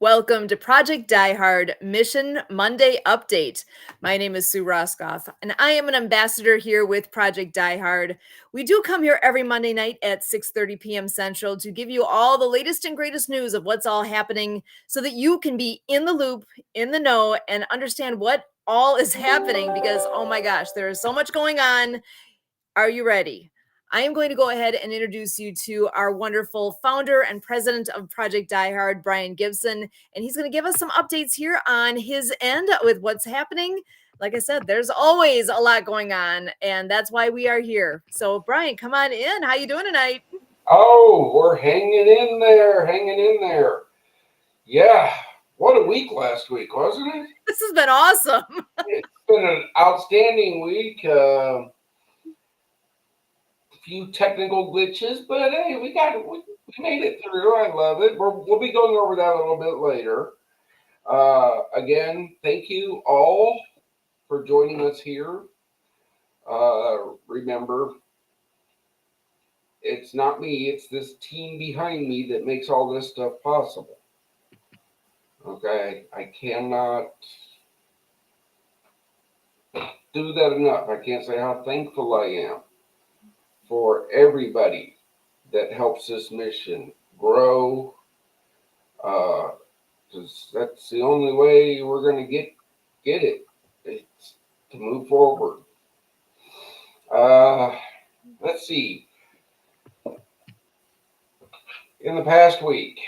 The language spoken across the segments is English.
Welcome to Project Die Hard Mission Monday Update. My name is Sue Roskopf, and I am an ambassador here with Project Die Hard. We do come here every Monday night at 6:30 p.m. Central to give you all the latest and greatest news of what's all happening so that you can be in the loop, in the know, and understand what all is happening because, oh my gosh, there is so much going on. Are you ready? I am going to go ahead and introduce you to our wonderful founder and president of Project Die Hard, Brian Gibson, and he's going to give us some updates here on his end with what's happening. Like I said, there's always a lot going on, and that's why we are here. So, Brian, come on in. How you doing tonight? Oh, we're hanging in there. Yeah, what a week last week, wasn't it? This has been awesome. It's been an outstanding week. Few technical glitches, but hey, we made it through. I love it. We'll be going over that a little bit later. Again, thank you all for joining us here. Remember, it's not me, it's this team behind me that makes all this stuff possible. Okay, I cannot do that enough. I can't say how thankful I am for everybody that helps this mission grow. Because that's the only way we're going to get it. It's to move forward. Let's see. In the past week,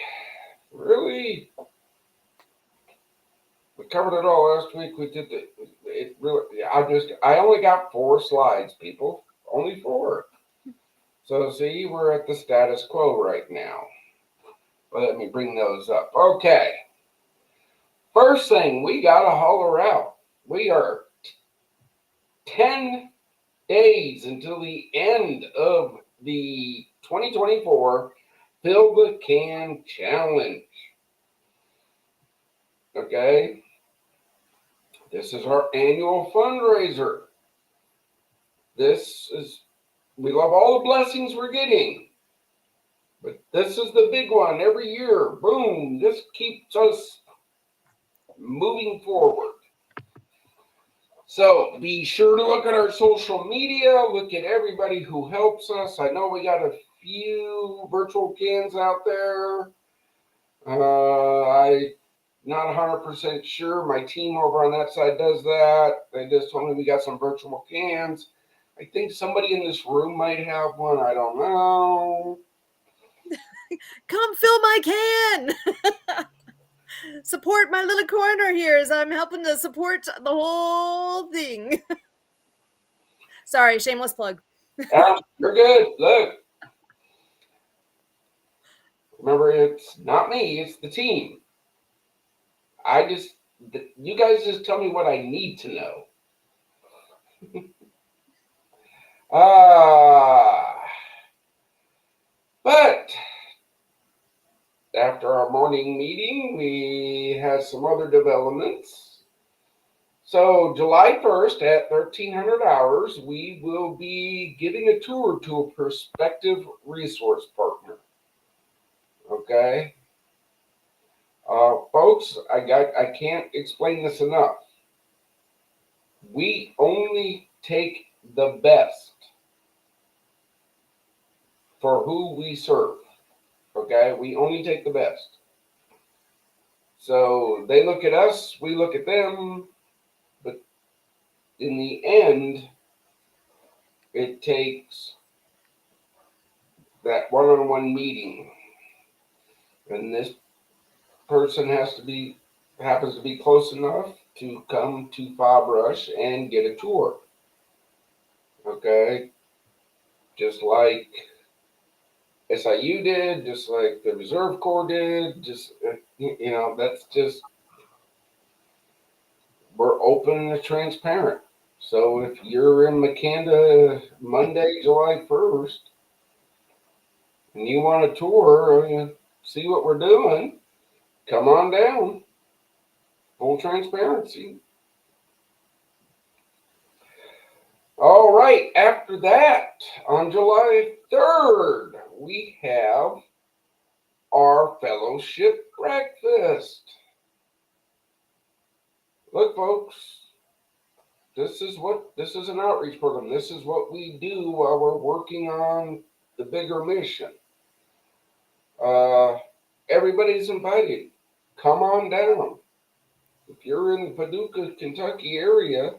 really, we covered it all last week. We did it really. I only got 4 slides, people. Only 4. So see, we're at the status quo right now. But let me bring those up. Okay. First thing, we got to holler out. We are 10 days until the end of the 2024 Fill the Can Challenge. Okay. This is our annual fundraiser. We love all the blessings we're getting, but this is the big one every year. Boom, this keeps us moving forward. So be sure to look at our social media, look at everybody who helps us. I know we got a few virtual cans out there. I'm not 100% sure. My team over on that side does that. They just told me we got some virtual cans. I think somebody in this room might have one. I don't know. Come fill my can. Support my little corner here as I'm helping to support the whole thing. Sorry, shameless plug. You're good. Look. Remember, it's not me, it's the team. You guys just tell me what I need to know. But after our morning meeting, we had some other developments. So July 1st at 1300 hours, we will be giving a tour to a prospective resource partner. Okay? Folks, I can't explain this enough. We only take the best for who we serve. Okay? We only take the best. So they look at us, we look at them, but in the end, it takes that one-on-one meeting. And this person happens to be close enough to come to Fob Rush and get a tour. Okay? Just like SIU did, just like the Reserve Corps did, that's just, we're open and transparent. So if you're in Makanda Monday, July 1st, and you want a tour, see what we're doing, come on down. Full transparency. All right, after that, on July 3rd, we have our fellowship breakfast. list. Look, folks, this is an outreach program. This is what we do while we're working on the bigger mission. Everybody's invited. Come on down. If you're in the Paducah, Kentucky area,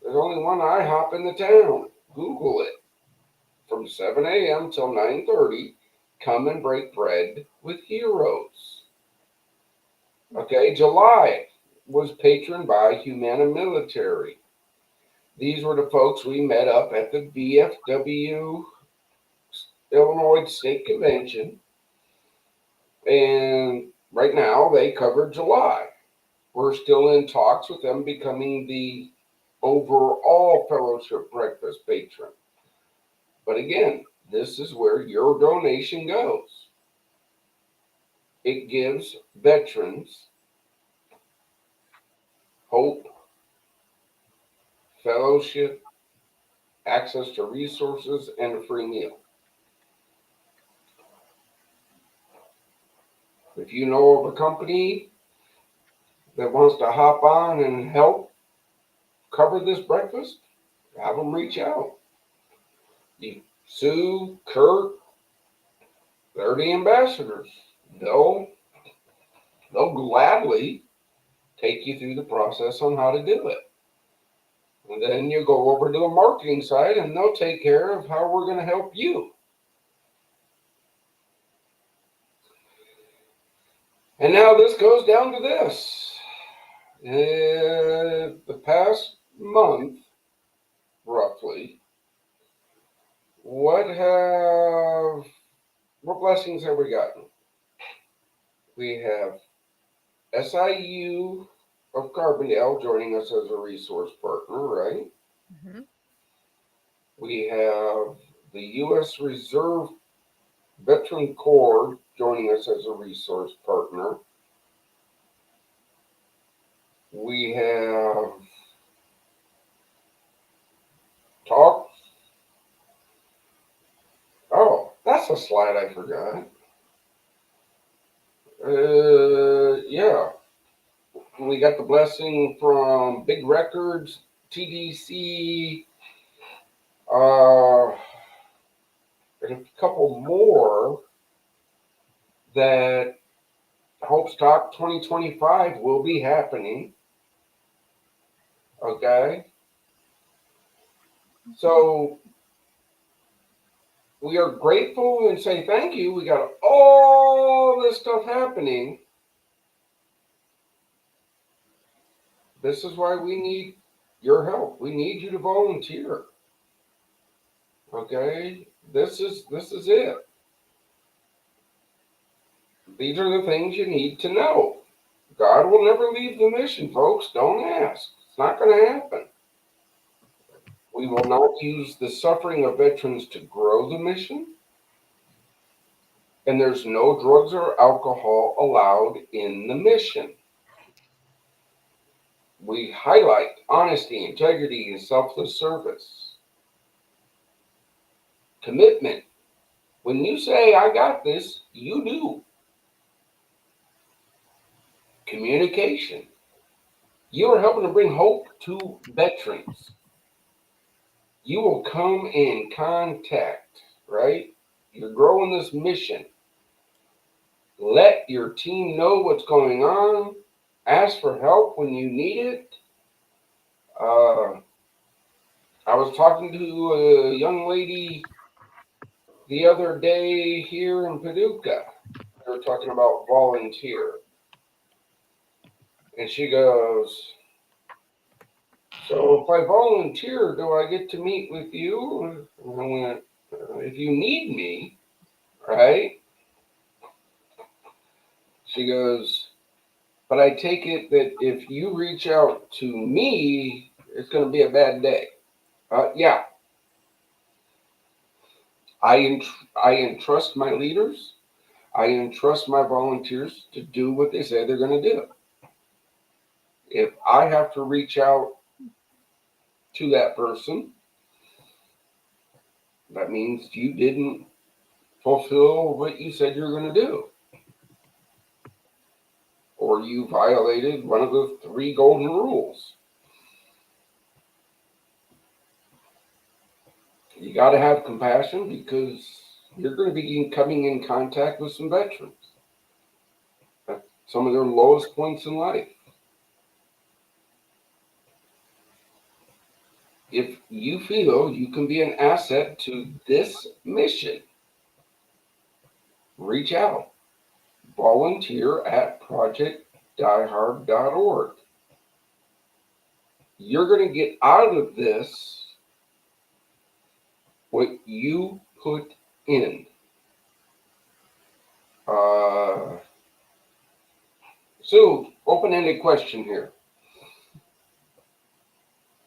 there's only one IHOP in the town. Google it. From 7 a.m. till 9:30, come and break bread with heroes. Okay, July was patroned by Humana Military. These were the folks we met up at the VFW Illinois State Convention. And right now they covered July. We're still in talks with them becoming the overall fellowship breakfast patron. But again, this is where your donation goes. It gives veterans hope, fellowship, access to resources, and a free meal. If you know of a company that wants to hop on and help cover this breakfast, have them reach out. Sue, Kurt, they're the ambassadors. They'll gladly take you through the process on how to do it. And then you go over to the marketing side and they'll take care of how we're going to help you. And now this goes down to this. The past month, roughly, what blessings have we gotten? We have SIU of Carbondale joining us as a resource partner, right? Mm-hmm. We have the U.S. Reserve Veteran Corps joining us as a resource partner. We have talks. Oh, that's a slide I forgot. Yeah. We got the blessing from Big Records, TDC, and a couple more that Hope Stock 2025 will be happening. Okay. So we are grateful and say thank you. We got all this stuff happening. This is why we need your help. We need you to volunteer. Okay? This is it. These are the things you need to know. God will never leave the mission, folks. Don't ask. It's not going to happen. We will not use the suffering of veterans to grow the mission. And there's no drugs or alcohol allowed in the mission. We highlight honesty, integrity, and selfless service. Commitment. When you say, I got this, you do. Communication. You are helping to bring hope to veterans. You will come in contact, right? You're growing this mission. Let your team know what's going on. Ask for help when you need it. I was talking to a young lady the other day here in Paducah. We were talking about volunteer. And she goes, so if I volunteer, do I get to meet with you? And I went, if you need me, right? She goes, but I take it that if you reach out to me, it's going to be a bad day. Yeah. I entrust my leaders. I entrust my volunteers to do what they say they're going to do. If I have to reach out to that person, that means you didn't fulfill what you said you were going to do. or you violated one of the 3 golden rules. You got to have compassion because you're going to be coming in contact with some veterans at some of their lowest points in life. If you feel you can be an asset to this mission, reach out. Volunteer at projectdiehard.org. You're going to get out of this what you put in. So, open-ended question here.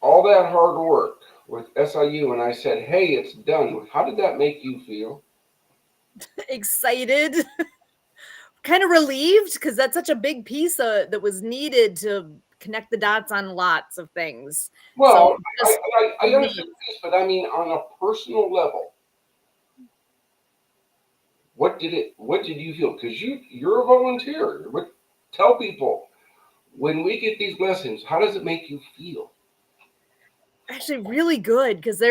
All that hard work with SIU, and I said, hey, it's done. How did that make you feel? Excited, kind of relieved, because that's such a big piece that was needed to connect the dots on lots of things. Well, So I understand this, but I mean, on a personal level, what did you feel? Because you're a volunteer. Tell people, when we get these blessings, how does it make you feel? actually really good, because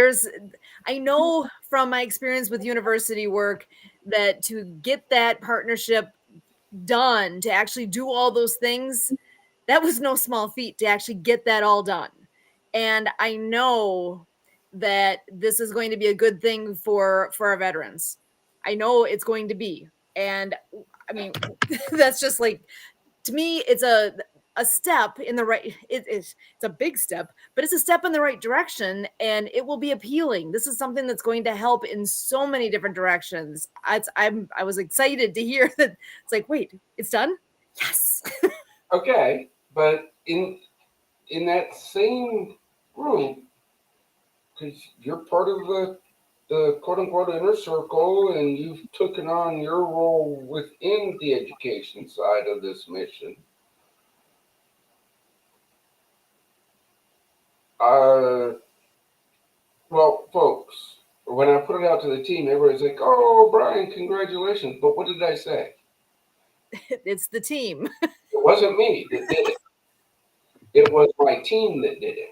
I know from my experience with university work that to get that partnership done, to actually do all those things, that was no small feat to actually get that all done. And I know that this is going to be a good thing for our veterans. I know it's going to be. And I mean, that's just like, to me, it's a step in the right, it's a big step, but it's a step in the right direction, and it will be appealing. This is something that's going to help in so many different directions. I was excited to hear that. It's like, wait, it's done. Yes. Okay, but in that same group, because you're part of the quote unquote inner circle, and you've taken on your role within the education side of this mission. Well, folks, when I put it out to the team, everybody's like, "Oh, Brian, congratulations!" But what did I say? It's the team. It wasn't me that did it. It was my team that did it.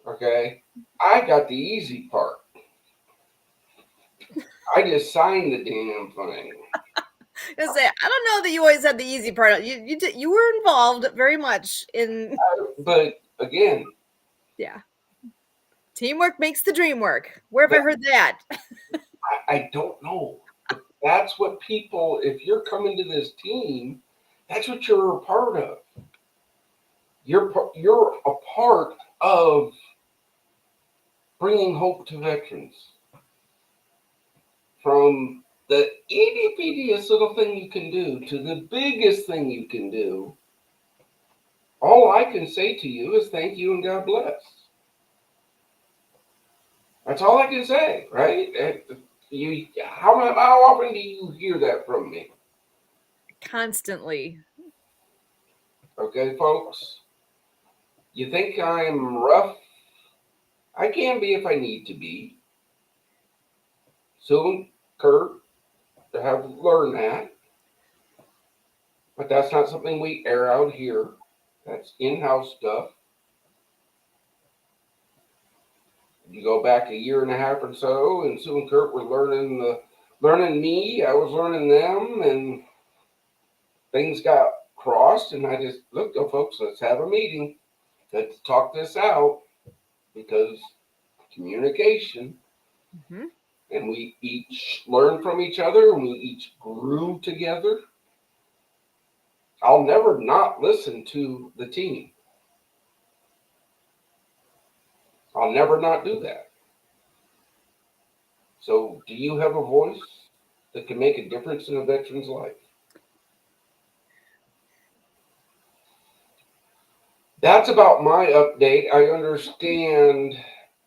Okay, I got the easy part. I just signed the damn thing. I say, I don't know that you always had the easy part. You were involved very much in. But again, Yeah, teamwork makes the dream work. Where have I heard that? I don't know. But that's what people, if you're coming to this team, that's what you're a part of. You're a part of bringing hope to veterans. From the itty bittiest little thing you can do to the biggest thing you can do, all I can say to you is thank you and God bless. That's all I can say, right? How often do you hear that from me? Constantly. Okay, folks. You think I'm rough? I can be if I need to be. Sue and Kurt have learned that. But that's not something we air out here. That's in-house stuff. You go back a year and a half or so, and Sue and Kurt were learning me. I was learning them, and things got crossed. And I just look, oh, folks, let's have a meeting. Let's talk this out, because communication. Mm-hmm. And we each learned from each other, and we each grew together. I'll never not listen to the team. I'll never not do that. So, do you have a voice that can make a difference in a veteran's life? That's about my update. I understand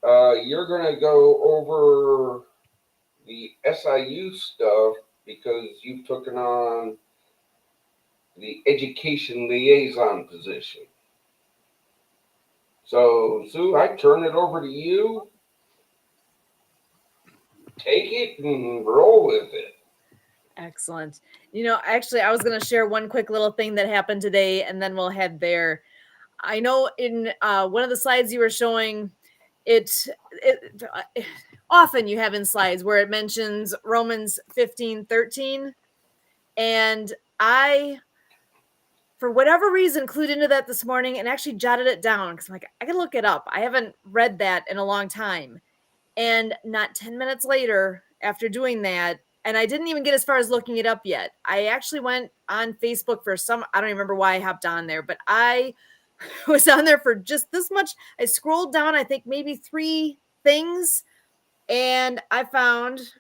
you're going to go over the SIU stuff because you've taken on the education liaison position. So, Sue, I turn it over to you. Take it and roll with it. Excellent. Actually, I was going to share one quick little thing that happened today, and then we'll head there. I know in one of the slides you were showing, it often you have in slides where it mentions Romans 15:13, and I, for whatever reason, clued into that this morning and actually jotted it down because I'm like, I gotta look it up. I haven't read that in a long time. And not 10 minutes later, after doing that, and I didn't even get as far as looking it up yet. I actually went on Facebook for I don't remember why I hopped on there, but I was on there for just this much. I scrolled down, I think maybe 3 things, and I found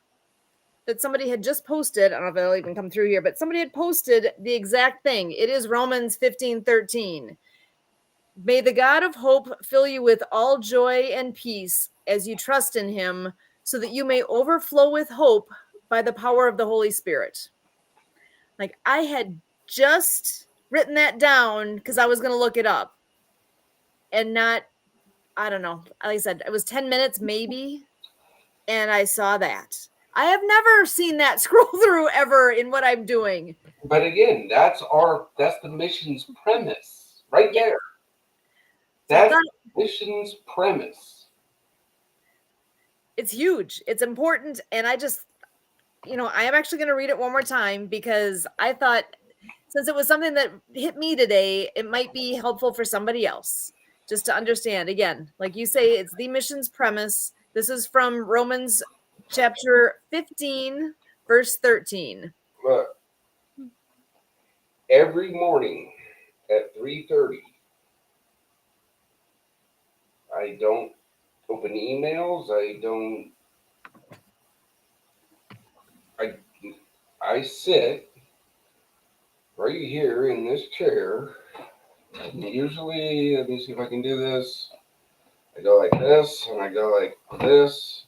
that somebody had just posted. I don't know if it'll even come through here, but somebody had posted the exact thing. It is Romans 15:13. May the God of hope fill you with all joy and peace as you trust in him, so that you may overflow with hope by the power of the Holy Spirit. Like, I had just written that down because I was going to look it up, and I don't know. Like I said, it was 10 minutes maybe, and I saw that. I have never seen that scroll through ever in what I'm doing. But again, that's the mission's premise right there. That's the mission's premise. It's huge. It's important. And I just, I am actually going to read it one more time because I thought, since it was something that hit me today, it might be helpful for somebody else just to understand. Again, like you say, it's the mission's premise. This is from Romans chapter 15, verse 13. Look, every morning at 3:30, I don't open emails. I sit right here in this chair. And usually, let me see if I can do this. I go like this, and I go like this,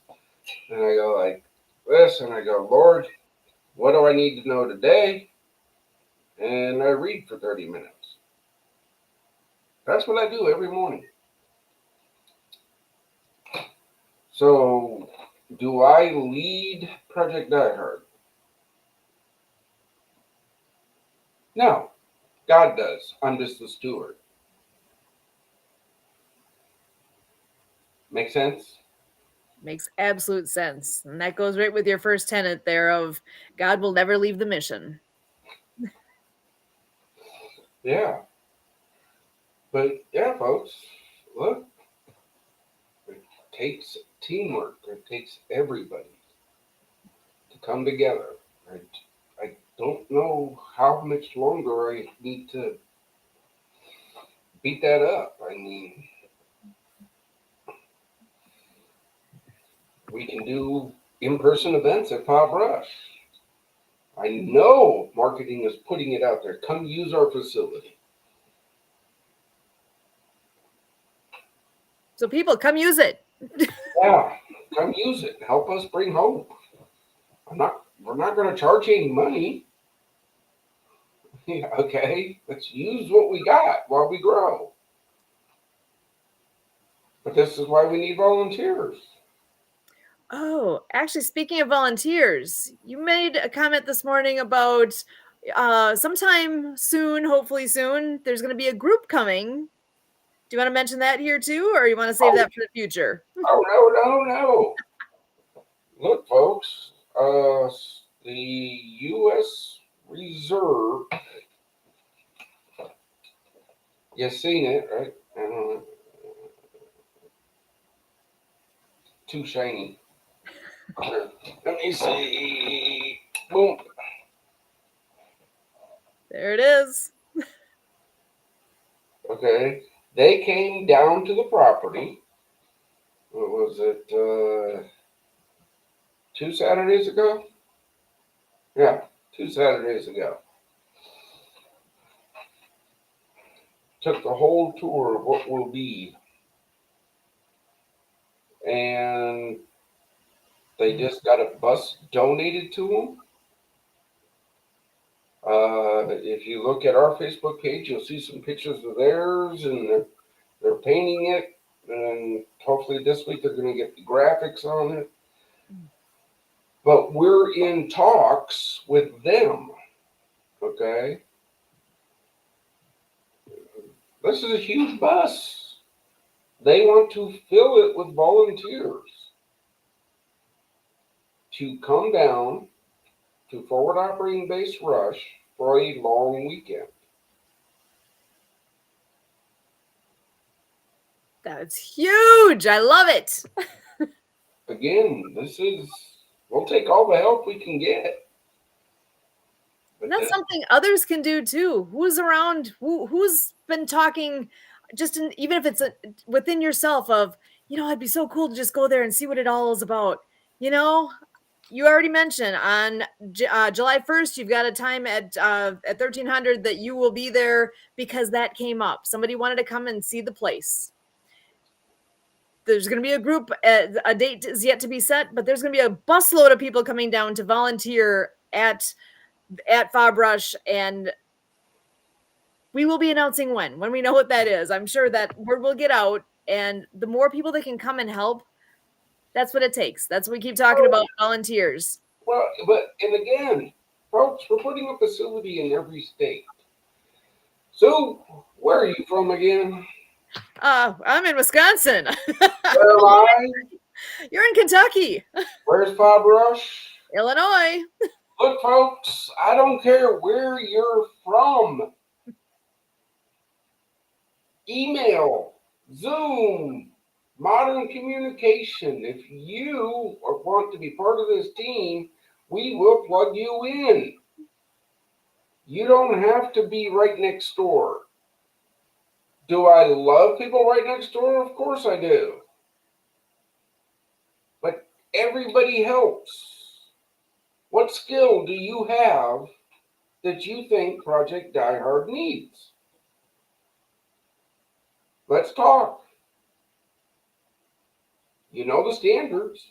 and I go like this, and I go, Lord, what do I need to know today? And I read for 30 minutes. That's what I do every morning. So, do I lead Project Die Hard? No, God does. I'm just the steward. Make sense? Makes absolute sense. And that goes right with your first tenet there of God will never leave the mission. Yeah. But yeah, folks, look, it takes teamwork. It takes everybody to come together. I don't know how much longer I need to beat that up. I mean, we can do in-person events at Pop Rush. I know marketing is putting it out there. Come use our facility. So people, come use it. Yeah, come use it. Help us bring hope. We're not going to charge you any money. Yeah, okay, let's use what we got while we grow. But this is why we need volunteers. Oh, actually, speaking of volunteers, you made a comment this morning about sometime soon, hopefully soon, there's going to be a group coming. Do you want to mention that here too, or you want to save that for the future? Oh, no. Look, folks, the U.S. Reserve, you've seen it, right? I don't know. Too shiny. Let me see. Boom. There it is. Okay. They came down to the property. What was it? 2 Saturdays ago? Yeah, 2 Saturdays ago. Took the whole tour of what will be. And they just got a bus donated to them. If you look at our Facebook page, you'll see some pictures of theirs, and they're painting it. And hopefully this week they're going to get the graphics on it. but we're in talks with them. Okay, this is a huge bus. They want to fill it with volunteers to come down to Forward Operating Base Rush for a long weekend. That's huge. I love it. Again, we'll take all the help we can get. And that's something others can do too. Who's around? Who's been talking? Just even if it's within yourself of, it'd be so cool to just go there and see what it all is about. You already mentioned on July 1st, you've got a time at 1300 that you will be there because that came up. Somebody wanted to come and see the place. There's going to be a group, a date is yet to be set, but there's going to be a busload of people coming down to volunteer at Fob Rush, and we will be announcing when we know what that is. I'm sure that word will get out, and the more people that can come and help, that's what it takes. That's what we keep talking about, volunteers. Well, and again, folks, we're putting a facility in every state. So, where are you from again? I'm in Wisconsin. Where am I? You're in Kentucky. Where's Fob Rush? Illinois. Look, folks, I don't care where you're from. Email, Zoom, modern communication. If you want to be part of this team, we will plug you in. You don't have to be right next door. Do I love people right next door? Of course I do. But everybody helps. What skill do you have that you think Project Die Hard needs? Let's talk. You know the standards.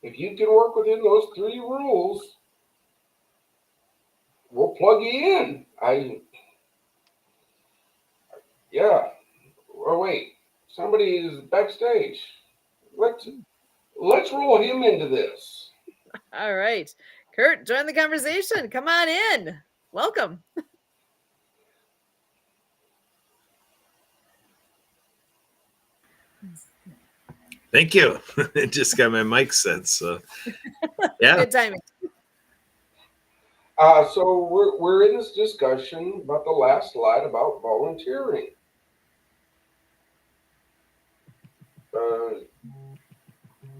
If you can work within those 3 rules, we'll plug you in. Oh wait, somebody is backstage. Let's roll him into this. All right, Kurt, join the conversation. Come on in. Welcome. Thank you. I just got my mic set, so yeah. Good timing. So we're in this discussion about the last slide about volunteering.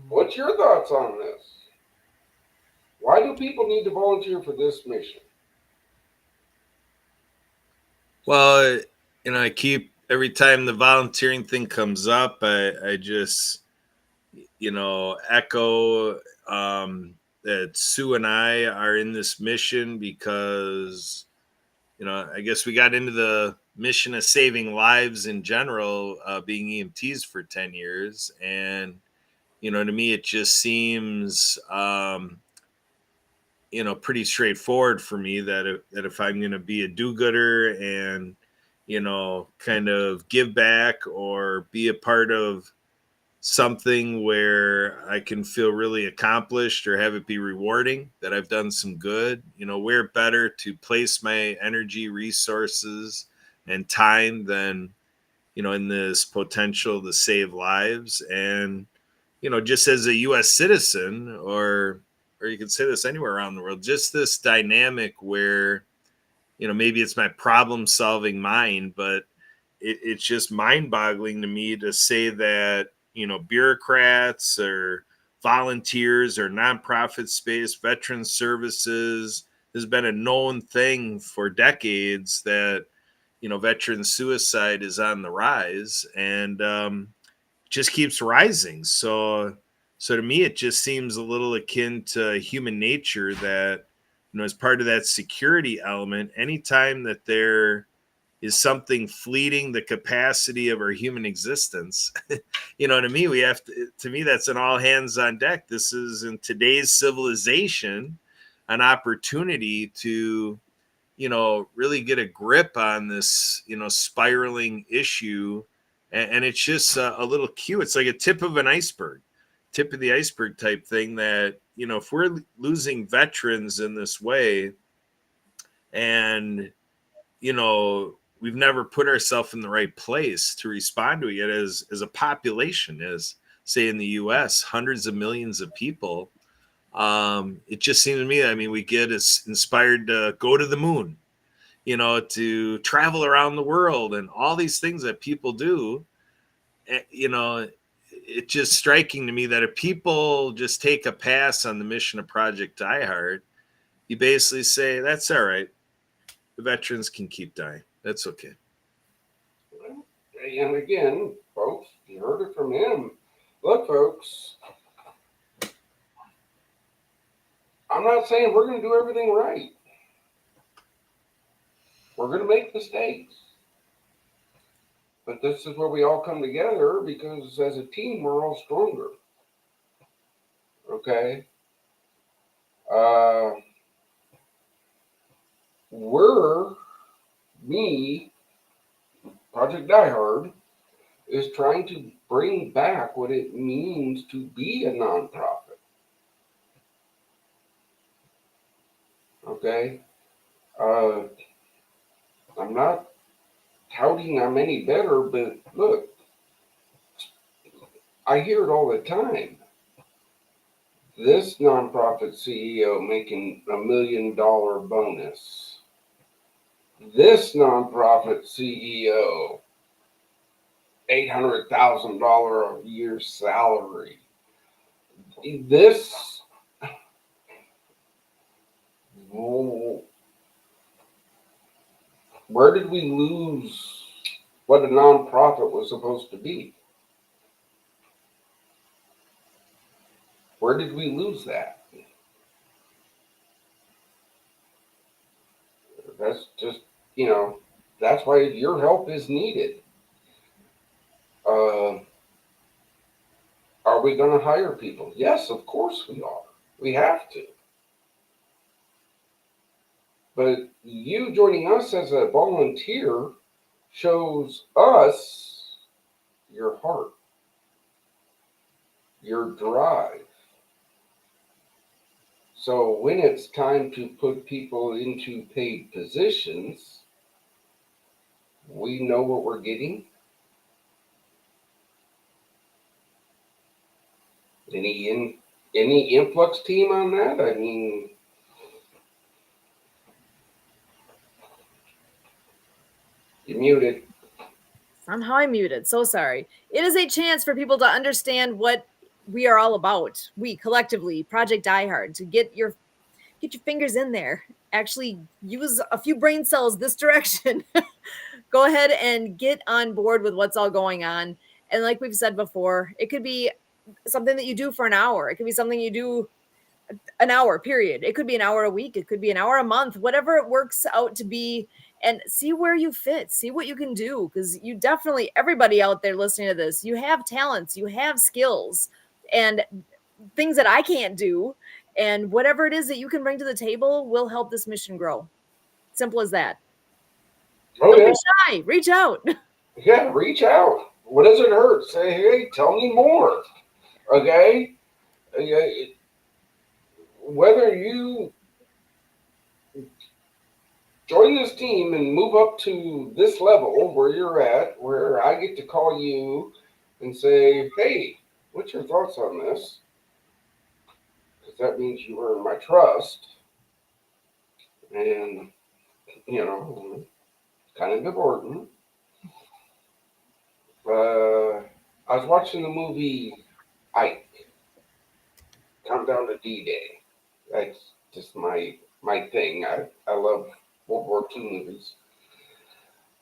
What's your thoughts on this? Why do people need to volunteer for this mission? Well, I keep every time the volunteering thing comes up, I just echo that Sue and I are in this mission because I guess we got into the mission of saving lives in general, being EMTs for 10 years, and to me it just seems pretty straightforward for me that if I'm going to be a do-gooder and kind of give back or be a part of something where I can feel really accomplished or have it be rewarding, that I've done some good, where better to place my energy, resources, and time than, in this potential to save lives. And, just as a U.S. citizen, or you can say this anywhere around the world, just this dynamic where, maybe it's my problem solving mind, but it's just mind boggling to me to say that, bureaucrats or volunteers or nonprofit space, veteran services has been a known thing for decades that, veteran suicide is on the rise and just keeps rising. So to me, it just seems a little akin to human nature that, as part of that security element, anytime that there is something fleeting the capacity of our human existence, to me, that's an all hands on deck. This is in today's civilization, an opportunity to, really get a grip on this, spiraling issue. And it's just a little cue. It's like a tip of an iceberg. tip of the iceberg type thing that, you know, if we're losing veterans in this way, and, you know, we've never put ourselves in the right place to respond to it as a population, as say in the US, hundreds of millions of people. It just seems to me, I mean, we get as inspired to go to the moon, you know, to travel around the world and all these things that people do. You know, it's just striking to me that if people just take a pass on the mission of Project Die Hard, you basically say, that's all right. The veterans can keep dying. That's okay. And again, folks, you heard it from him. Look, folks, I'm not saying we're going to do everything right. We're going to make mistakes. But this is where we all come together, because as a team, we're all stronger. Okay? Project Die Hard, is trying to bring back what it means to be a nonprofit. Okay? I'm not touting I'm any better, but look, I hear it all the time. This nonprofit CEO making $1 million bonus. This nonprofit CEO, $800,000 a year salary. This, where did we lose what a nonprofit was supposed to be? Where did we lose that? That's just, you know, that's why your help is needed. Are we going to hire people? Yes, of course we are. We have to. But you joining us as a volunteer shows us your heart, your drive. So when it's time to put people into paid positions, we know what we're getting. Any influx team on that? I mean, you're muted. Somehow I muted. So sorry. It is a chance for people to understand what we are all about. We collectively, Project Die Hard, to get your fingers in there. Actually use a few brain cells this direction. Go ahead and get on board with what's all going on. And like we've said before, it could be something that you do for an hour. It could be something you do an hour, period. It could be an hour a week. It could be an hour a month, whatever it works out to be. And see where you fit, see what you can do. Because you definitely, everybody out there listening to this, you have talents, you have skills and things that I can't do. And whatever it is that you can bring to the table will help this mission grow. Simple as that. Oh, Don't yeah. be shy. Reach out. Yeah, reach out. What does it hurt? Say, hey, tell me more. Okay? Whether you join this team and move up to this level where you're at, where I get to call you and say, hey, what's your thoughts on this? Because that means you earn my trust. And, you know, kind of important. I was watching the movie Ike, Countdown to D-Day. That's just my thing. I love World War II movies.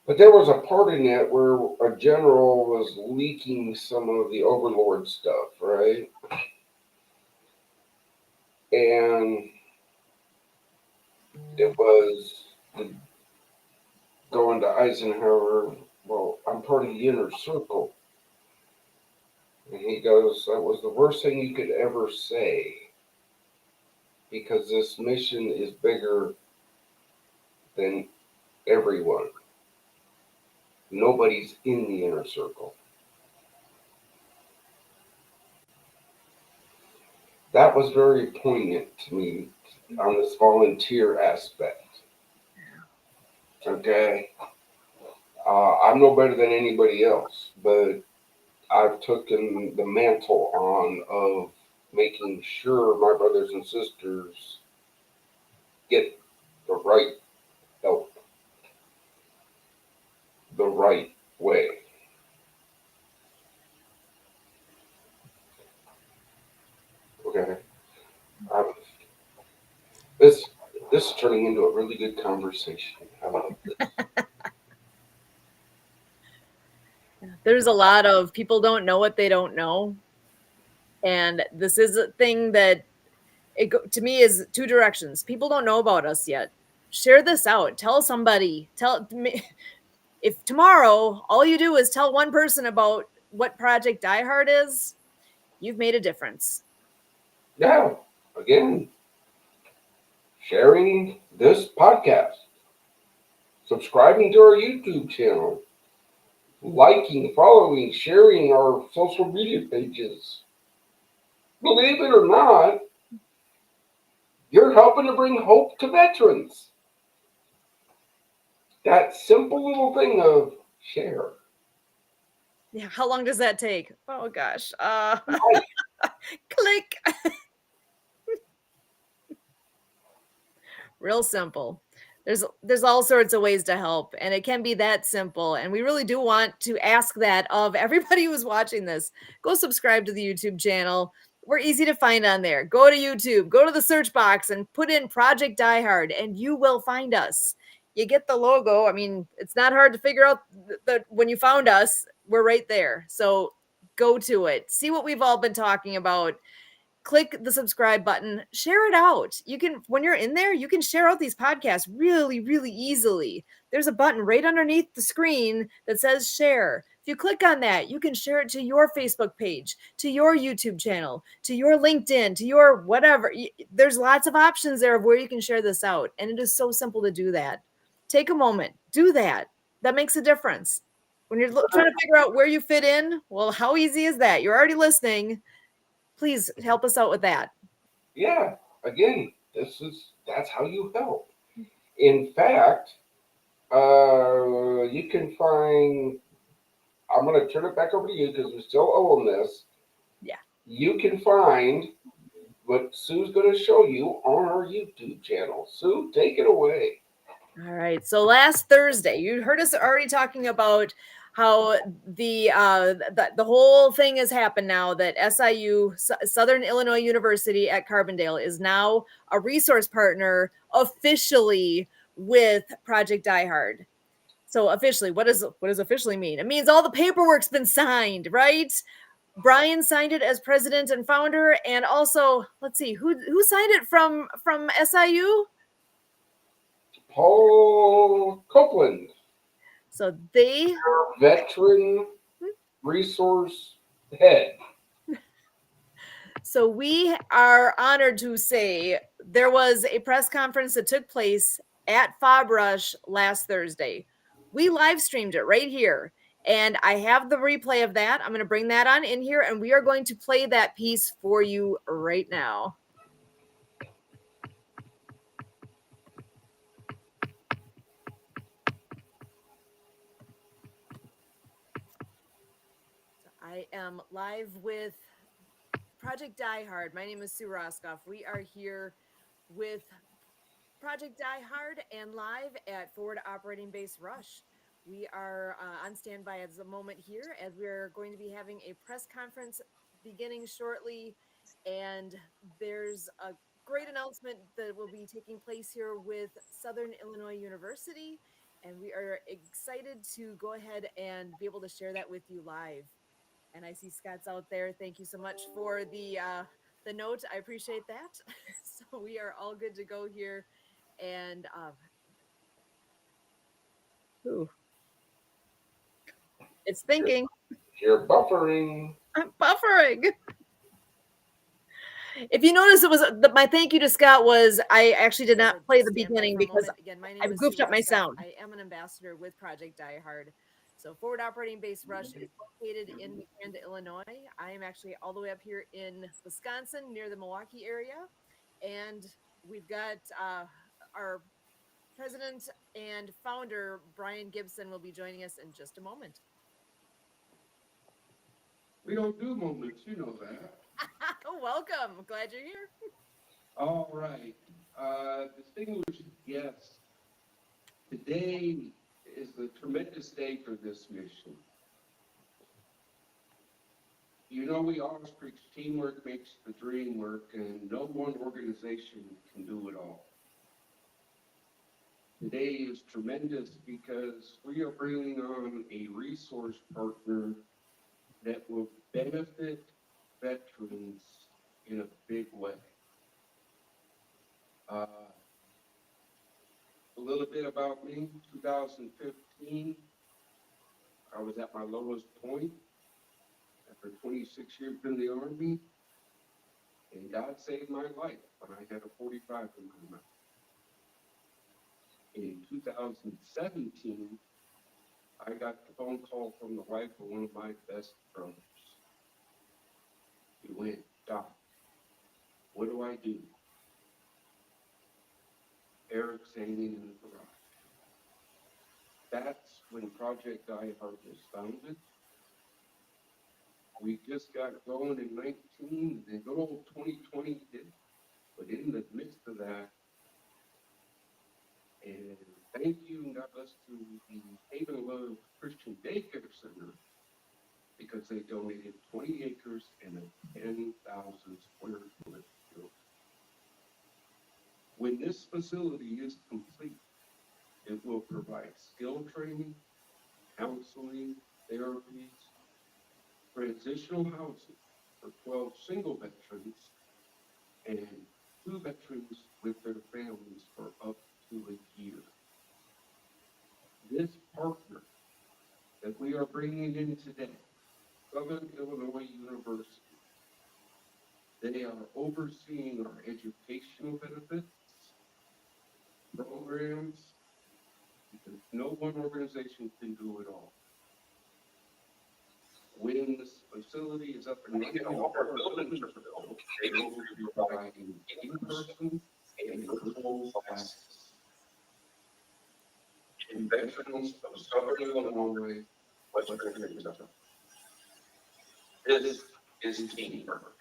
But there was a part in it where a general was leaking some of the Overlord stuff, right? And it was going to Eisenhower, well, I'm part of the inner circle. And he goes, that was the worst thing you could ever say, because this mission is bigger than everyone. Nobody's in the inner circle. that was very poignant to me on this volunteer aspect. Okay, I'm no better than anybody else, but I've taken the mantle on of making sure my brothers and sisters get the right help the right way. Okay, um, this this is turning into a really good conversation. I love this. There's a lot of people don't know what they don't know. And this is a thing that to me is two directions. People don't know about us yet. Share this out. Tell somebody. If tomorrow all you do is tell one person about what Project Die Hard is, you've made a difference. Yeah, again, sharing this podcast, subscribing to our YouTube channel, liking, following, sharing our social media pages. Believe it or not, you're helping to bring hope to veterans. That simple little thing of share. Yeah, how long does that take? Oh gosh. Click. Real simple. There's all sorts of ways to help, and it can be that simple. And we really do want to ask that of everybody who's watching this. Go subscribe to the YouTube channel. We're easy to find on there. Go to YouTube, go to the search box and put in Project Die Hard, and you will find us. You get the logo. I mean, it's not hard to figure out that when you found us, we're right there. So go to it. See what we've all been talking about. Click the subscribe button, share it out. You can, when you're in there, you can share out these podcasts really, really easily. There's a button right underneath the screen that says share. If you click on that, you can share it to your Facebook page, to your YouTube channel, to your LinkedIn, to your whatever. There's lots of options there of where you can share this out. And it is so simple to do that. Take a moment, do that. That makes a difference. When you're trying to figure out where you fit in, well, how easy is that? You're already listening. Please help us out with that. Yeah, again, that's how you help. In fact, you can find. I'm going to turn it back over to you because we still own this. Yeah. You can find what Sue's going to show you on our YouTube channel. Sue, take it away. All right. So last Thursday, you heard us already talking about how the whole thing has happened now that SIU, Southern Illinois University at Carbondale, is now a resource partner officially with Project Die Hard. So officially, what does officially mean? It means all the paperwork's been signed, right? Brian signed it as president and founder, and also let's see who signed it from SIU. Paul Copeland. So they veteran resource head. So we are honored to say there was a press conference that took place at Fob Rush last Thursday. We live streamed it right here, and I have the replay of that. I'm going to bring that on in here, and we are going to play that piece for you right now. I am live with Project Die Hard. My name is Sue Roskopf. We are here with Project Die Hard and live at Forward Operating Base Rush. We are on standby at the moment here as we're going to be having a press conference beginning shortly. And there's a great announcement that will be taking place here with Southern Illinois University. And we are excited to go ahead and be able to share that with you live. And I see Scott's out there. Thank you so much for the note. I appreciate that. So we are all good to go here. And it's thinking. You're buffering. I'm buffering. If you notice, it was my thank you to Scott was I actually did not play the beginning because again, my name is goofed up my sound. I am an ambassador with Project Die Hard. So Forward Operating Base Rush is located in McCanda, Illinois. I am actually all the way up here in Wisconsin near the Milwaukee area. And we've got our president and founder, Brian Gibson, will be joining us in just a moment. We don't do moments, you know that. Welcome. Glad you're here. All right. Distinguished guests, today is a tremendous day for this mission. You know, we always preach teamwork makes the dream work, and no one organization can do it all. Today is tremendous because we are bringing on a resource partner that will benefit veterans in a big way. A little bit about me, 2015, I was at my lowest point after 26 years in the Army, and God saved my life when I had a 45 in my mouth. In 2017, I got the phone call from the wife of one of my best brothers. He went, "Doc, what do I do?" Eric's hanging in the garage. That's when Project Die Hard was founded. We just got going in 19, and good old 2020 hit. But in the midst of that, and thank you and God bless to the Haven of Love Christian Daycare Center, because they donated 20 acres and a 10,000 square foot building. When this facility is complete, it will provide skill training, counseling, therapies, transitional housing for 12 single veterans and 2 veterans with their families for up to a year. This partner that we are bringing in today, Southern Illinois University, they are overseeing our educational benefits, programs, because no one organization can do it all. When this facility is up and running, all our buildings are built, they will be providing in-person and virtual classes. In veterans of Southern Illinois, Western Kentucky. This is teamwork.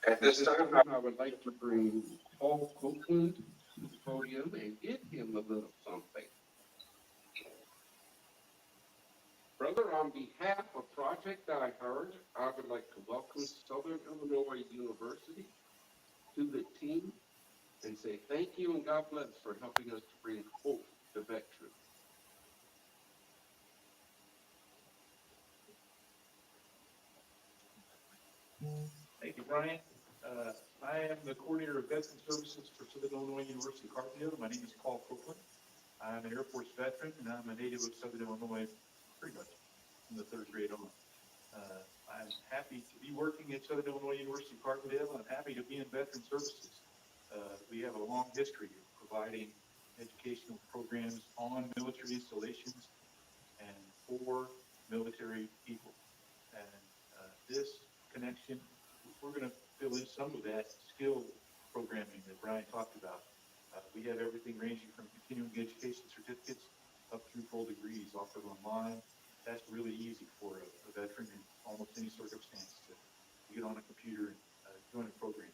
At this time, I would like to bring Paul Copeland to the podium and give him a little something. Brother, on behalf of Project Die Hard, I would like to welcome Southern Illinois University to the team and say thank you and God bless for helping us to bring hope to veterans. Thank you, Brian. I am the coordinator of Veteran Services for Southern Illinois University, Carbondale. My name is Paul Copeland. I'm an Air Force veteran, and I'm a native of Southern Illinois, pretty much from the 3rd grade on. I'm happy to be working at Southern Illinois University, Carbondale. I'm happy to be in Veteran Services. We have a long history of providing educational programs on military installations and for military people. And this connection, we're going to fill in some of that skill programming that Brian talked about. We have everything ranging from continuing education certificates up through full degrees offered online. That's really easy for a veteran in almost any circumstance to get on a computer and join a program.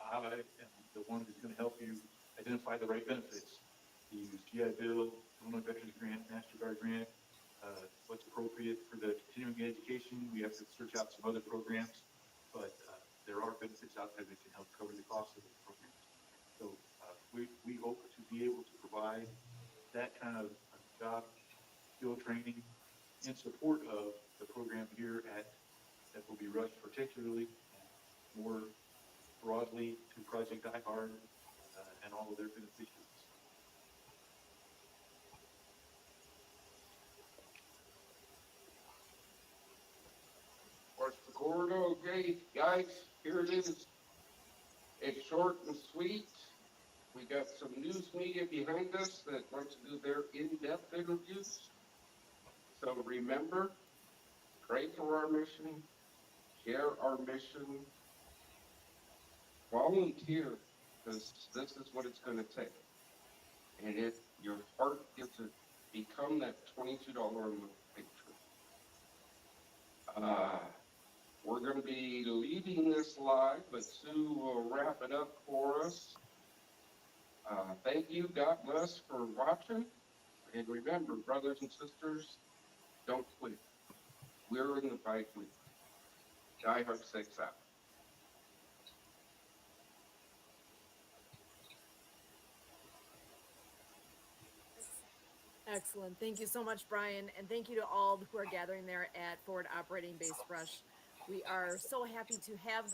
I am the one who's going to help you identify the right benefits. You use GI Bill, Illinois Veterans Grant, MasterCard Grant, what's appropriate for the continuing education. We have to search out some other programs, but there are benefits out there that can help cover the cost of those programs. So we hope to be able to provide that kind of job skill training in support of the program here that will be rushed particularly and more broadly to Project Die Hard and all of their beneficiaries. What's the corridor? Okay, guys, here it is. It's short and sweet. We got some news media behind us that want to do their in-depth interviews. So remember, pray for our mission, share our mission, volunteer, because this is what it's going to take. And if your heart gives it, become that $22 a month patron. We're going to be leaving this live, but Sue will wrap it up for us. Thank you. God bless for watching. And remember, brothers and sisters, don't quit. We're in the fight with you. Die Hard 6 out. Excellent. Thank you so much, Brian. And thank you to all who are gathering there at Forward Operating Base Rush. We are so happy to have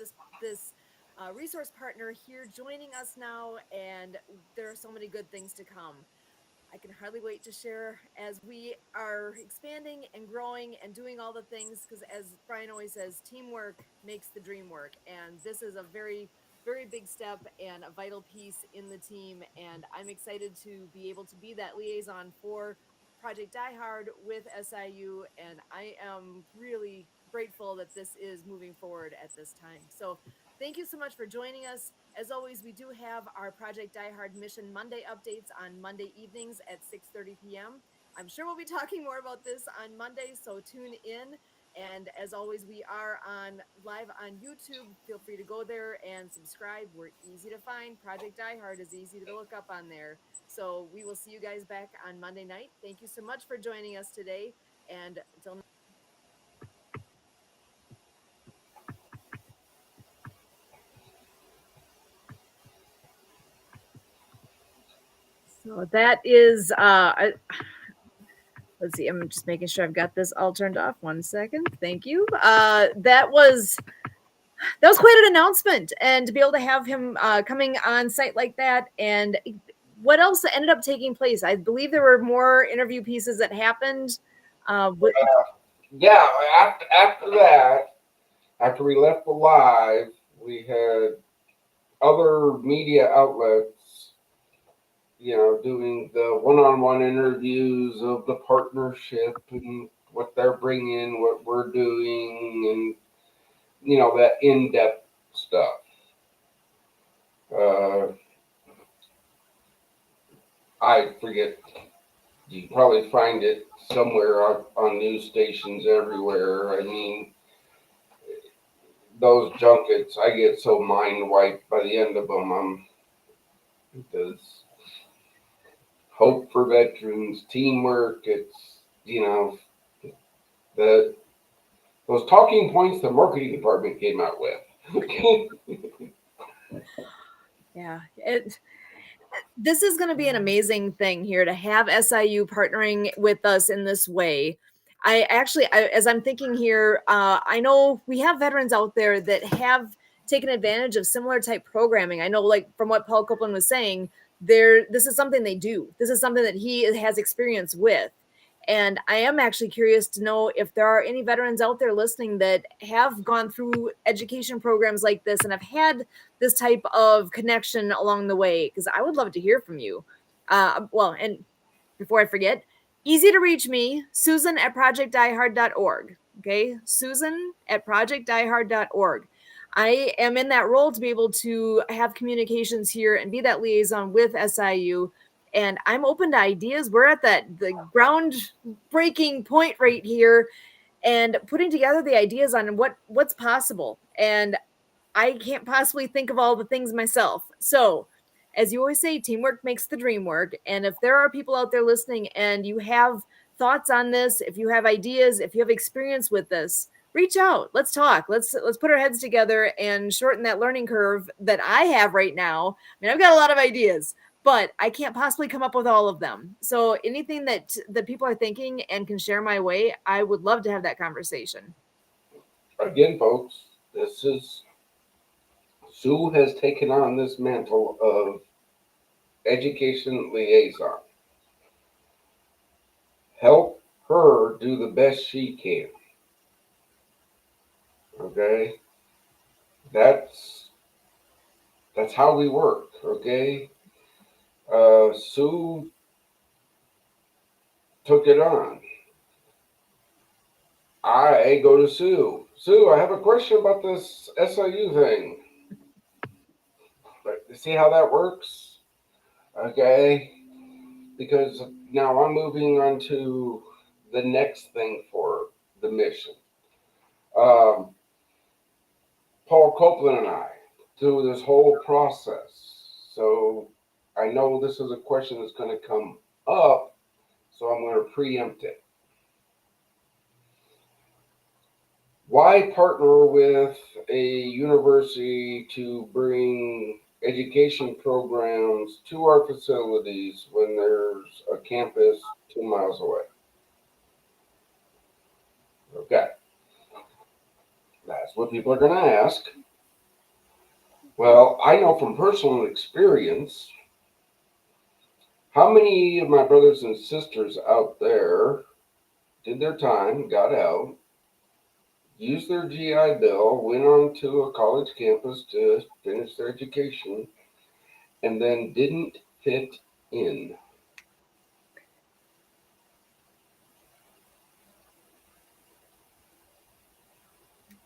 this resource partner here joining us now, and there are so many good things to come. I can hardly wait to share as we are expanding and growing and doing all the things, because as Brian always says, teamwork makes the dream work. And this is a very, very big step and a vital piece in the team. And I'm excited to be able to be that liaison for Project Die Hard with SIU. And I am really grateful that this is moving forward at this time. So thank you so much for joining us. As always, we do have our Project Die Hard Mission Monday updates on Monday evenings at 6:30 p.m. I'm sure we'll be talking more about this on Monday, so tune in. And as always, we are on live on YouTube. Feel free to go there and subscribe. We're easy to find. Project Die Hard is easy to look up on there. So we will see you guys back on Monday night. Thank you so much for joining us today. And until so that is let's see, I'm just making sure I've got this all turned off. 1 second. Thank you. That was quite an announcement, and to be able to have him coming on site like that. And what else ended up taking place? I believe there were more interview pieces that happened. Yeah, after that, after we left the live, we had other media outlets, doing the one-on-one interviews of the partnership and what they're bringing, what we're doing, and that in-depth stuff. I forget. You can probably find it somewhere on news stations everywhere. I mean, those junkets, I get so mind wiped by the end of them. Because hope for veterans, teamwork. It's the those talking points the marketing department came out with. Yeah, this is going to be an amazing thing here to have SIU partnering with us in this way. As I'm thinking here, I know we have veterans out there that have taken advantage of similar type programming. I know, like from what Paul Copeland was saying, this is something they do. This is something that he has experience with. And I am actually curious to know if there are any veterans out there listening that have gone through education programs like this and have had this type of connection along the way, because I would love to hear from you. And before I forget, easy to reach me, Susan at projectdiehard.org. Okay, Susan at projectdiehard.org. I am in that role to be able to have communications here and be that liaison with SIU. And I'm open to ideas. We're at the groundbreaking point right here, and putting together the ideas on what's possible. And I can't possibly think of all the things myself. So, as you always say, teamwork makes the dream work. And if there are people out there listening and you have thoughts on this, if you have ideas, if you have experience with this, reach out. Let's talk. Let's put our heads together and shorten that learning curve that I have right now. I mean, I've got a lot of ideas, but I can't possibly come up with all of them. So anything that people are thinking and can share my way, I would love to have that conversation. Again, folks, Sue has taken on this mantle of education liaison. Help her do the best she can. Okay? That's how we work, okay? Sue took it on. I go to Sue. Sue, I have a question about this SIU thing. But see how that works? Okay. Because now I'm moving on to the next thing for the mission. Um, Paul Copeland and I through this whole process. So I know this is a question that's going to come up, so I'm going to preempt it. Why partner with a university to bring education programs to our facilities when there's a campus 2 miles away? Okay, that's what people are going to ask. Well, I know from personal experience how many of my brothers and sisters out there did their time, got out, used their GI Bill, went on to a college campus to finish their education, and then didn't fit in.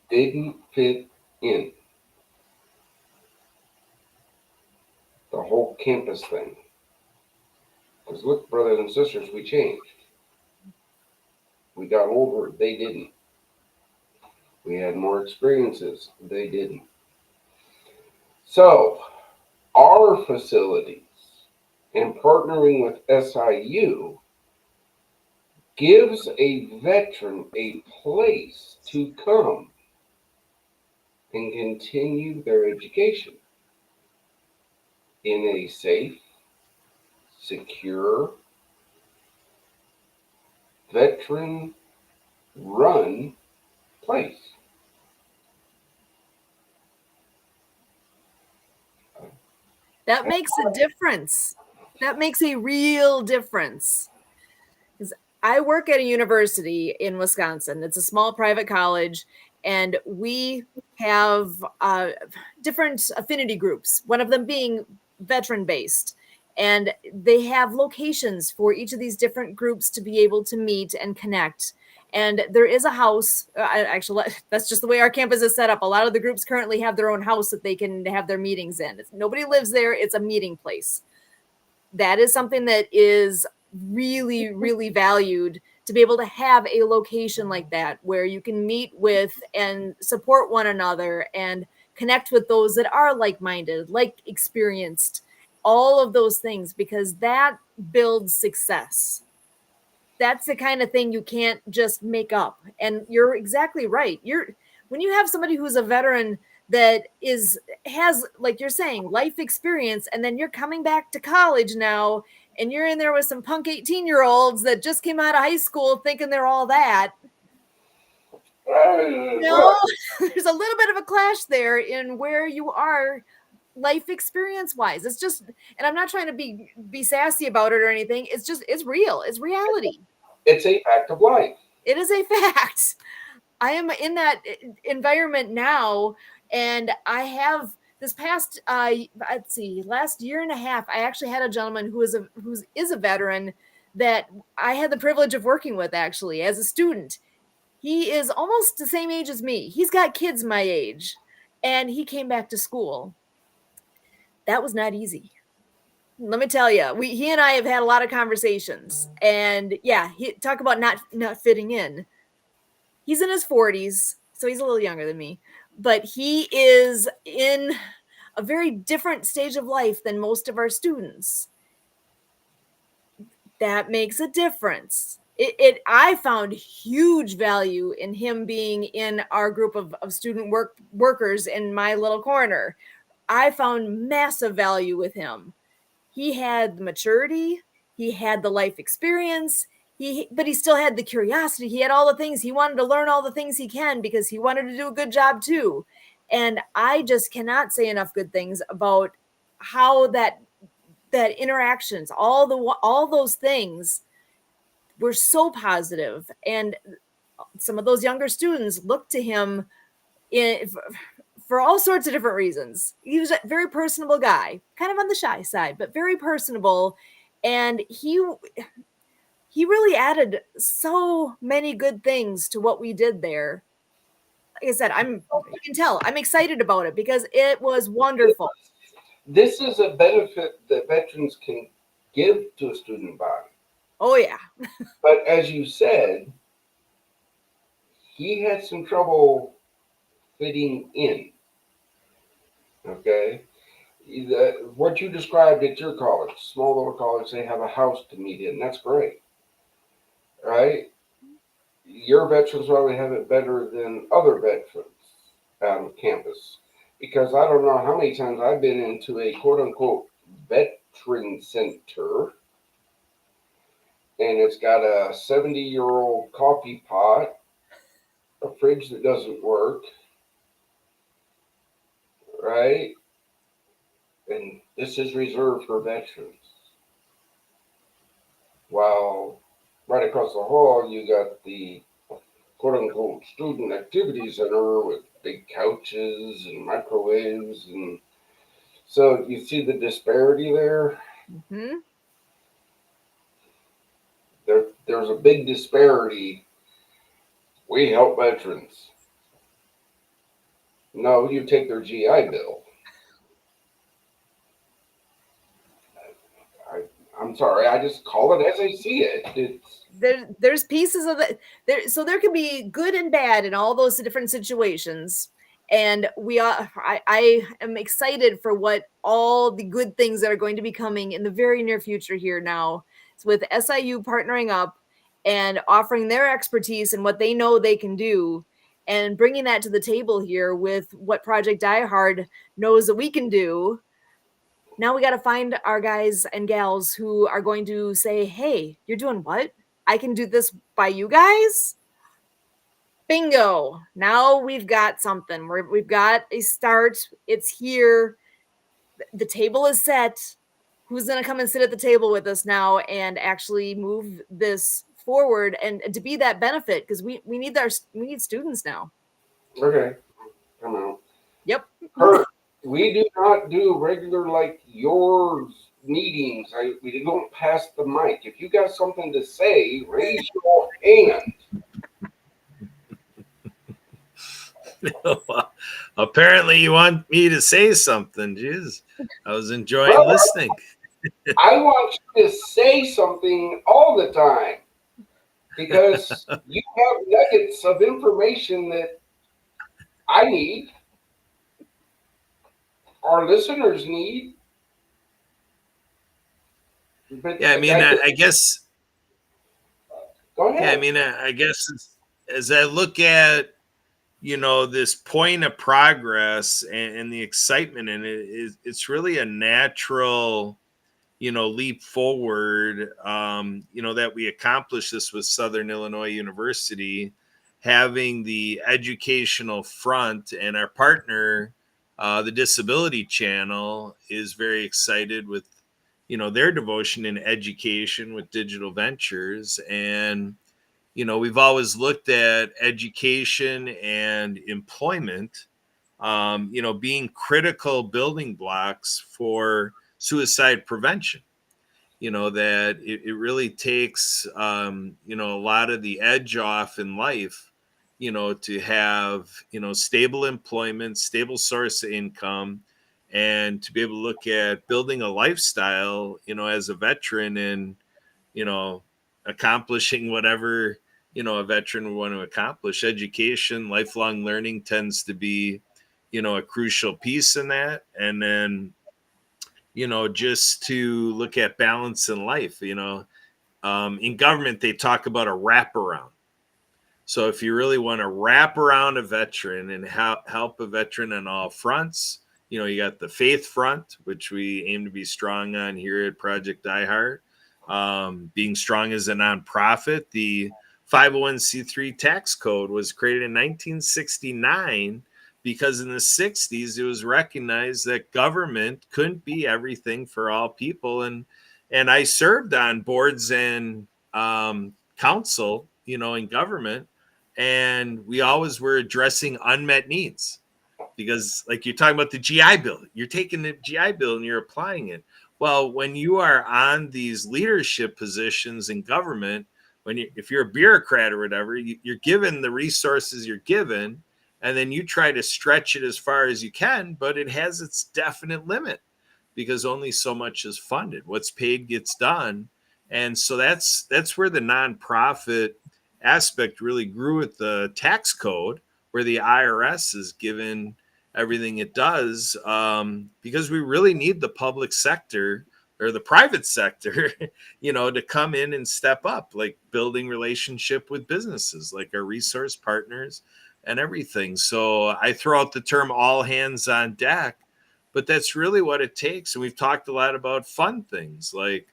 Didn't fit in. The whole campus thing. Because look, brothers and sisters, we changed. We got older, they didn't. We had more experiences, they didn't. So, our facilities and partnering with SIU gives a veteran a place to come and continue their education in a safe, secure, veteran run place. That makes a difference. That makes a real difference. Because I work at a university in Wisconsin. It's a small private college, and we have different affinity groups, one of them being veteran based. And they have locations for each of these different groups to be able to meet and connect. And there is a house. Actually, that's just the way our campus is set up. A lot of the groups currently have their own house that they can have their meetings in. If nobody lives there, it's a meeting place. That is something that is really, really valued, to be able to have a location like that where you can meet with and support one another and connect with those that are like-minded, like experienced, all of those things, because that builds success. That's the kind of thing you can't just make up. And you're exactly right. When you have somebody who's a veteran that has, like you're saying, life experience, and then you're coming back to college now, and you're in there with some punk 18-year-olds that just came out of high school thinking they're all that. No, there's a little bit of a clash there in where you are life experience wise. It's just, and I'm not trying to be sassy about it or anything. It's real. It's reality. It's a fact of life. It is a fact. I am in that environment now, and I have this past last year and a half, I actually had a gentleman who is a veteran that I had the privilege of working with actually as a student. He is almost the same age as me. He's got kids my age, and he came back to school. That was not easy. Let me tell you, he and I have had a lot of conversations, and yeah, talk about not fitting in. He's in his 40s, so he's a little younger than me, but he is in a very different stage of life than most of our students. That makes a difference. I found huge value in him being in our group of student workers in my little corner. I found massive value with him. He had the maturity, he had the life experience, but he still had the curiosity. He had all the things. He wanted to learn all the things he can because he wanted to do a good job too. And I just cannot say enough good things about how that interactions, all those things were so positive. And some of those younger students looked to him for all sorts of different reasons. He was a very personable guy, kind of on the shy side, but very personable. And he really added so many good things to what we did there. Like I said, you can tell I'm excited about it because it was wonderful. This is a benefit that veterans can give to a student body. Oh yeah. But as you said, he had some trouble fitting in. Okay. What you described at your college, small little college, they have a house to meet in. That's great. Right? Your veterans probably have it better than other veterans on campus. Because I don't know how many times I've been into a quote unquote veteran center, and it's got a 70-year-old coffee pot, a fridge that doesn't work, right? And this is reserved for veterans. While right across the hall, you got the quote unquote student activity center with big couches and microwaves. And so you see the disparity there. Mm-hmm. There's a big disparity. We help veterans. No, you take their GI Bill. I'm sorry, I just call it as I see it. There's pieces of it there, so there can be good and bad in all those different situations. And I am excited for what all the good things that are going to be coming in the very near future here now. So with SIU partnering up and offering their expertise and what they know they can do, and bringing that to the table here with what Project Die Hard knows that we can do. Now we got to find our guys and gals who are going to say, hey, you're doing what? I can do this by you guys. Bingo. Now we've got something. We've got a start. It's here. The table is set. Who's going to come and sit at the table with us now and actually move this forward and to be that benefit? Because we need students now. Okay, come on. Yep. Kurt, we do not do regular like yours meetings. We don't pass the mic. If you got something to say, raise your hand. Apparently, you want me to say something. Jeez, I was enjoying listening. I want you to say something all the time because you have nuggets of information that I need, our listeners need. But Yeah, I mean, I guess. Go ahead. Yeah, I mean, I guess as I look at this point of progress and the excitement in it, it's really a natural leap forward, that we accomplished this with Southern Illinois University, having the educational front, and our partner, the Disability Channel, is very excited with, their devotion in education with digital ventures. And, we've always looked at education and employment, being critical building blocks for suicide prevention. That it really takes, a lot of the edge off in life, to have, stable employment, stable source of income, and to be able to look at building a lifestyle, as a veteran, and, accomplishing whatever, a veteran would want to accomplish. Education, lifelong learning tends to be, a crucial piece in that. And then, just to look at balance in life, in government, they talk about a wraparound. So if you really want to wrap around a veteran and help a veteran on all fronts, you got the faith front, which we aim to be strong on here at Project Die Hard. Being strong as a nonprofit, the 501c3 tax code was created in 1969 because in the 60s it was recognized that government couldn't be everything for all people. And I served on boards and council, in government, and we always were addressing unmet needs. because like you're talking about the GI Bill, you're taking the GI Bill and you're applying it. Well, when you are on these leadership positions in government, if you're a bureaucrat or whatever, you're given the resources you're given, and then you try to stretch it as far as you can, but it has its definite limit because only so much is funded. What's paid gets done. And so that's where the nonprofit aspect really grew with the tax code, where the IRS is given everything it does, because we really need the public sector or the private sector, to come in and step up, like building relationship with businesses, like our resource partners and everything. So I throw out the term all hands on deck, but that's really what it takes. And we've talked a lot about fun things like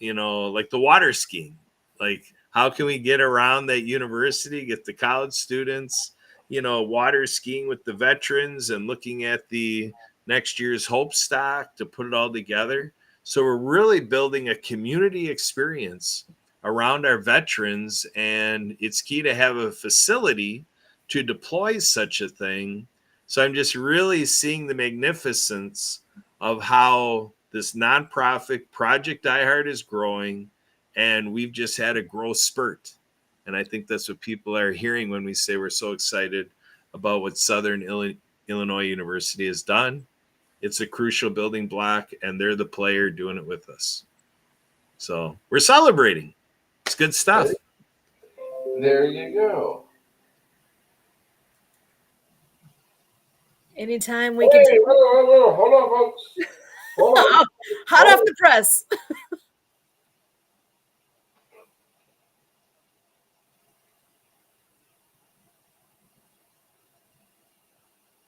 the water skiing. Like, how can we get around that university, get the college students, water skiing with the veterans and looking at the next year's Hope Stock to put it all together. So we're really building a community experience around our veterans, and it's key to have a facility to deploy such a thing. So I'm just really seeing the magnificence of how this nonprofit Project Die is growing, and we've just had a growth spurt. And I think that's what people are hearing when we say we're so excited about what Southern Illinois University has done. It's a crucial building block, and they're the player doing it with us. So we're celebrating. It's good stuff. There you go. Anytime we can. Hold on, folks. Hold on. Hot off the press.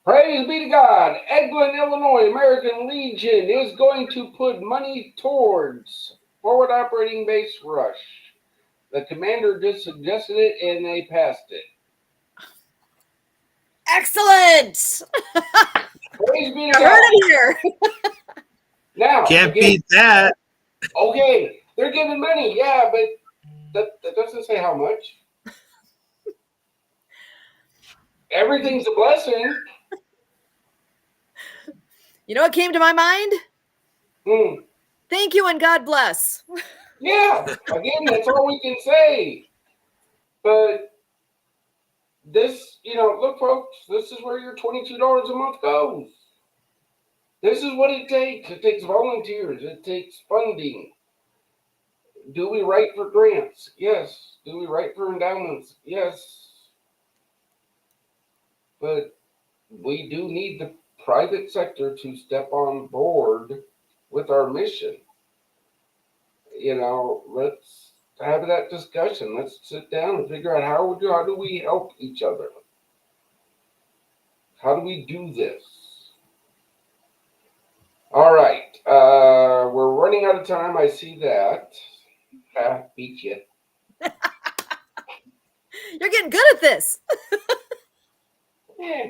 Praise be to God. Eglin, Illinois American Legion is going to put money towards Forward Operating Base Rush. The commander just suggested it, and they passed it. Excellent. Praise be to I God. heard it here. Now, Can't beat that. Okay, they're giving money, yeah, but that doesn't say how much. Everything's a blessing. You know what came to my mind? Thank you and God bless. Yeah, again, that's all we can say. But this, look, folks, this is where your $22 a month goes. This is what it takes. It takes volunteers. It takes funding. Do we write for grants? Yes. Do we write for endowments? Yes. But we do need the private sector to step on board with our mission. Let's have that discussion. Let's sit down and figure out how do we help each other? How do we do this? All right. We're running out of time. I see that. Beat you. You're getting good at this. Yeah.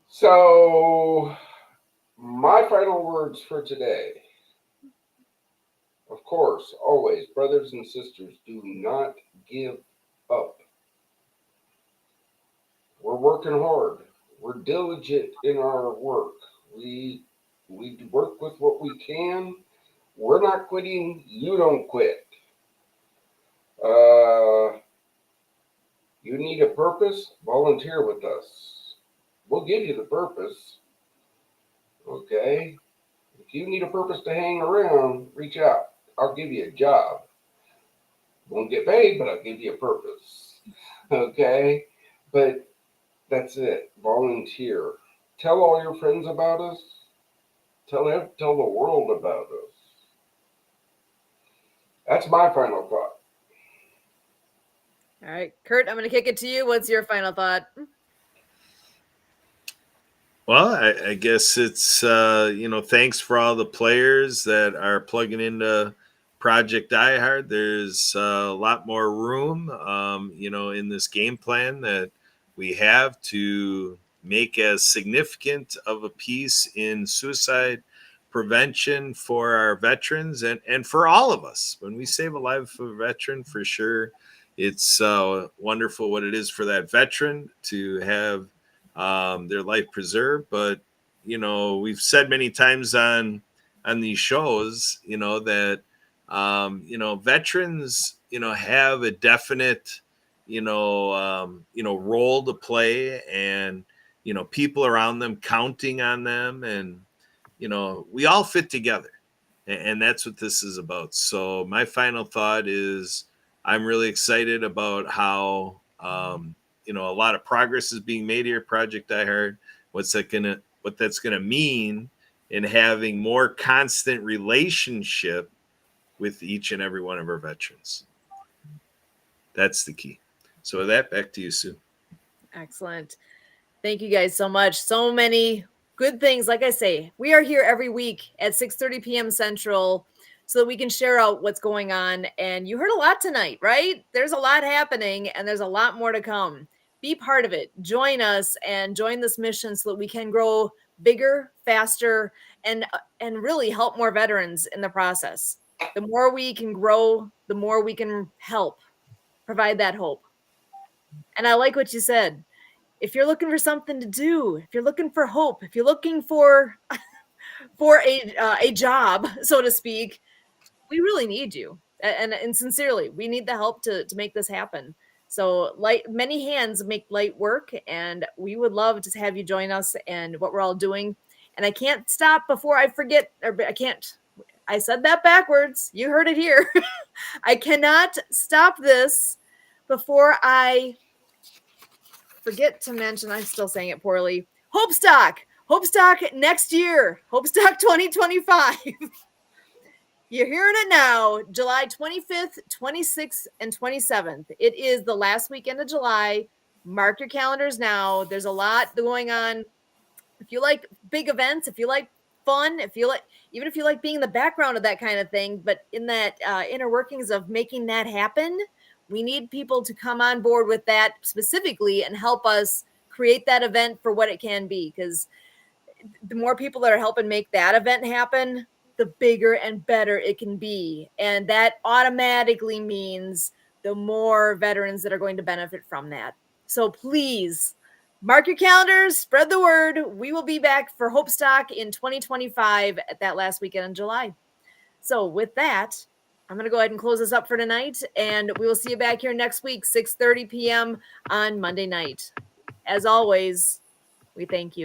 So, my final words for today. Of course, always, brothers and sisters, do not give up. We're working hard. We're diligent in our work. We work with what we can. We're not quitting. You don't quit. You need a purpose? Volunteer with us. We'll give you the purpose. Okay? If you need a purpose to hang around, reach out. I'll give you a job. Won't get paid, but I'll give you a purpose. Okay? But that's it. Volunteer. Tell all your friends about us. Tell the world about us. That's my final thought. All right, Kurt, I'm going to kick it to you. What's your final thought? Well, I guess it's, thanks for all the players that are plugging into Project Die Hard. There's a lot more room, in this game plan that we have to make as significant of a piece in suicide prevention for our veterans and for all of us. When we save a life of a veteran, for sure, it's wonderful what it is for that veteran to have their life preserved. But we've said many times on these shows, that veterans, have a definite, role to play, and people around them counting on them, and we all fit together, and that's what this is about. So my final thought is, I'm really excited about how a lot of progress is being made here at Project Die Hard. What that's gonna mean in having more constant relationship with each and every one of our veterans. That's the key. So with that, back to you, Sue. Excellent. Thank you guys so much. So many good things. Like I say, we are here every week at 6:30 p.m. Central so that we can share out what's going on. And you heard a lot tonight, right? There's a lot happening and there's a lot more to come. Be part of it. Join us and join this mission so that we can grow bigger, faster, and really help more veterans in the process. The more we can grow, the more we can help provide that hope. And I like what you said. If you're looking for something to do, if you're looking for hope, if you're looking for a job, so to speak, we really need you. And sincerely, we need the help to make this happen. So many hands make light work, and we would love to have you join us and what we're all doing. And I can't stop before I forget, or I said that backwards. You heard it here. I cannot stop this before I forget to mention, I'm still saying it poorly, Hope Stock next year, Hope Stock 2025. You're hearing it now, July 25th, 26th, and 27th. It is the last weekend of July. Mark your calendars now. There's a lot going on. If you like big events, if you like fun, even if you like being in the background of that kind of thing, but in that inner workings of making that happen, we need people to come on board with that specifically and help us create that event for what it can be. Because the more people that are helping make that event happen, the bigger and better it can be. And that automatically means the more veterans that are going to benefit from that. So please mark your calendars, spread the word. We will be back for Hope Stock in 2025 at that last weekend in July. So with that, I'm going to go ahead and close this up for tonight, and we will see you back here next week, 6:30 p.m. on Monday night. As always, we thank you.